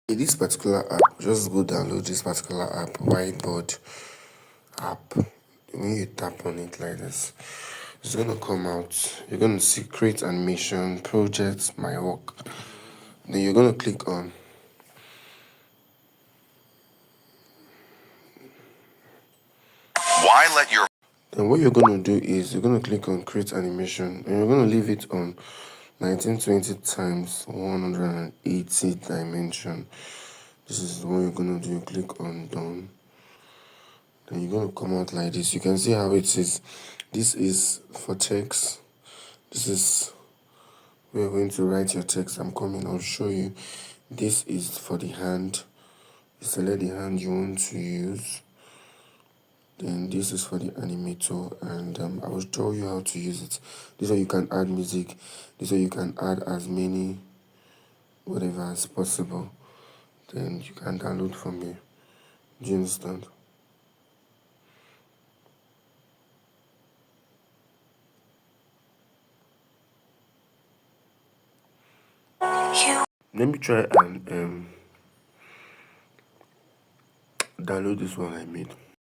This particular app, just go download this particular app, Whiteboard app. When you tap on it like this, it's gonna come out. You're gonna see create animation, projects, my work. Then you're gonna click on why let your. Then what you're gonna do is you're gonna click on create animation and you're gonna leave it on 1920 times 180 dimension. This is what you're gonna do. Click on done. Then you're gonna come out like this. You can see how it is. This is for text. This is where you're going to write your text. I'm coming, I'll show you. This is for the hand. You select the hand you want to use. Then this is for the animator, and I will show you how to use it. This way you can add music. This way you can add as many whatever as possible. Then you can download from here. Do you understand? Let me try and download this one I made.